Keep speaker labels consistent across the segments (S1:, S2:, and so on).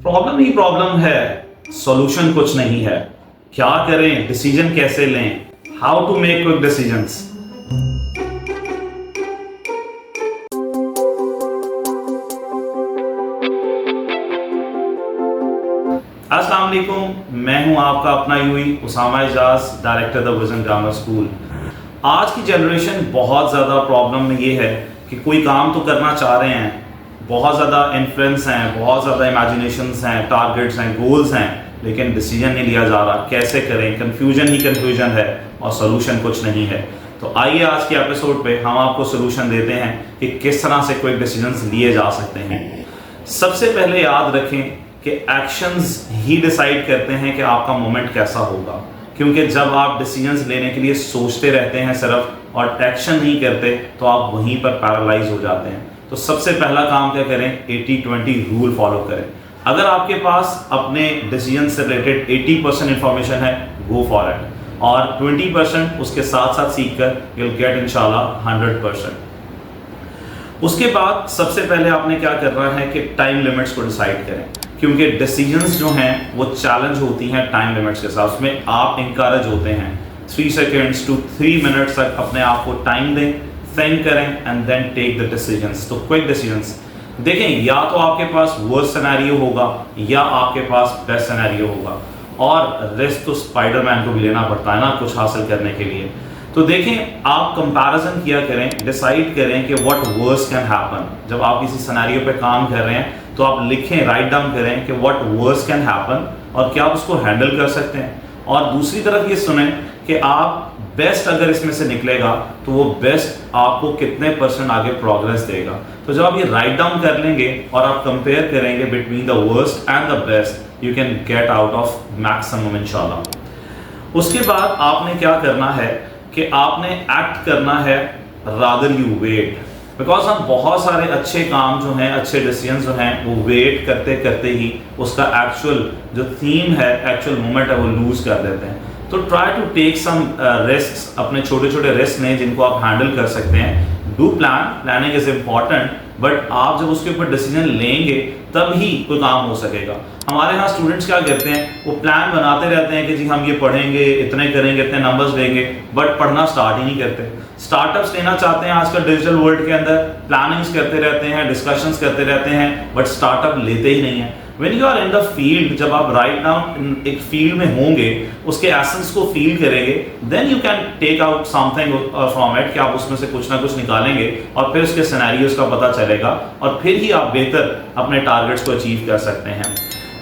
S1: Problem ही problem है, solution कुछ नहीं है। क्या करें, डिसीजन कैसे लें, how to make quick decisions. अस्सलाम वालेकुम, मैं हूं आपका अपना यूई Usama Ijaz, director the vision grammar school. आज की जनरेशन बहुत ज़्यादा प्रॉब्लम में ये है कि कोई काम तो करना चाह रहे हैं, बहुत ज़्यादा इन्फ्लुएंस हैं, बहुत ज़्यादा इमेजिनेशंस हैं, टारगेट्स हैं, गोल्स हैं, लेकिन डिसीजन नहीं लिया जा रहा। कैसे करें, कन्फ्यूजन ही कन्फ्यूजन है और सोल्यूशन कुछ नहीं है। तो आइए आज के एपिसोड पे हम आपको सोल्यूशन देते हैं कि किस तरह से क्विक डिसीजंस लिए जा सकते हैं। सबसे पहले याद रखें कि एक्शंस ही डिसाइड करते हैं कि आपका मोमेंट कैसा होगा, क्योंकि जब आप डिसीजंस लेने के लिए सोचते रहते हैं सिर्फ और एक्शन नहीं करते तो आप वहीं पर पैरालाइज हो जाते हैं। तो सबसे पहला काम क्या करें, 80-20 रूल फॉलो करें। अगर आपके पास अपने डिसीजन से रिलेटेड 80% इंफॉर्मेशन है, गो फॉर इट, और 20% उसके साथ साथ सीख कर यूल गेट इंशाल्लाह 100%। उसके बाद सबसे पहले आपने क्या करना है कि टाइम लिमिट्स को डिसाइड करें, क्योंकि डिसीजंस जो हैं वो चैलेंज होती हैं टाइम लिमिट्स के साथ। उसमें आप इंकरेज होते हैं 3 seconds to 3 minutes तक अपने आप को टाइम दें, थिंक करें and then take the decisions. तो क्विक डिसीजंस देखें, या तो आपके पास वर्स्ट सिनेरियो होगा या आपके पास बेस्ट सिनेरियो होगा, और रिस्क तो स्पाइडरमैन को भी लेना पड़ता है ना कुछ हासिल करने के लिए। तो देखें, आप कंपैरिजन किया करें, डिसाइड करें कि व्हाट वर्स्ट कैन हैपन। जब आप किसी सिनेरियो पे काम कर रहे हैं तो आप लिखें, राइट डाउन करें कि व्हाट वर्स्ट कैन हैपन और क्या आप उसको हैंडल कर सकते हैं। और दूसरी तरफ ये सुनें कि आप बेस्ट अगर इसमें से निकलेगा तो वो बेस्ट आपको कितने % आगे प्रोग्रेस देगा। तो जब आप ये राइट डाउन कर लेंगे और आप कंपेयर करेंगे between the worst and the best, you can get out of maximum इंशाल्लाह। उसके बाद आपने क्या करना है कि आपने एक्ट करना है रादर यू वेट, बिकॉज हम बहुत सारे अच्छे काम जो हैं, अच्छे डिसीजन जो हैं, वो वेट करते करते ही उसका एक्चुअल जो थीम है, एक्चुअल मोमेंट है, वो लूज कर देते हैं। तो try to take some risk, अपने छोटे छोटे रिस्क लें जिनको आप हैंडल कर सकते हैं। Do plan, planning is important, but आप जब उसके ऊपर डिसीजन लेंगे तब ही कोई काम हो सकेगा। हमारे यहाँ स्टूडेंट्स क्या करते हैं, वो प्लान बनाते रहते हैं कि जी हम ये पढ़ेंगे, इतने करेंगे, इतने नंबर्स लेंगे, बट पढ़ना स्टार्ट ही नहीं करते। स्टार्टअप्स लेना चाहते हैं आजकल डिजिटल वर्ल्ड के अंदर, प्लानिंग्स करते रहते हैं, डिस्कशंस करते रहते हैं, बट स्टार्टअप लेते ही नहीं है। When you are in the field, जब आप राइट नाउ एक फील्ड में होंगे, उसके एसेंस को फील करेंगे, then you can take out something from it, कि आप उसमें से कुछ ना कुछ निकालेंगे और फिर उसके सिनेरियोस का पता चलेगा और फिर ही आप बेहतर अपने टारगेट्स को अचीव कर सकते हैं।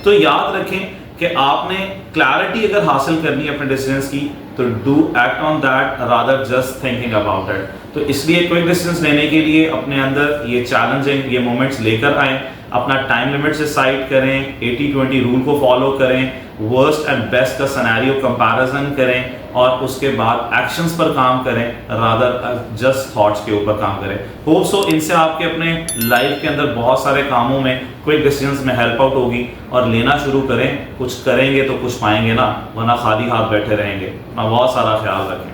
S1: तो याद रखें कि आपने क्लैरिटी अगर हासिल करनी है अपने डिसीजंस की, तो do act on that rather just thinking about it. तो इसलिए क्विक डिसीजंस लेने के लिए अपने अंदर ये चैलेंजिंग ये मोमेंट्स लेकर आएँ, अपना टाइम लिमिट से साइड करें, 80-20 रूल को फॉलो करें, वर्स्ट एंड बेस्ट का सिनेरियो कंपैरिजन करें और उसके बाद एक्शंस पर काम करें रादर जस्ट थॉट्स के ऊपर काम करें। होप सो इनसे आपके अपने लाइफ के अंदर बहुत सारे कामों में क्विक डिसीजंस में हेल्प आउट होगी और लेना शुरू करें। कुछ करेंगे तो कुछ पाएंगे ना, वरना खाली हाथ बैठे रहेंगे। अपना बहुत सारा ख्याल रखें।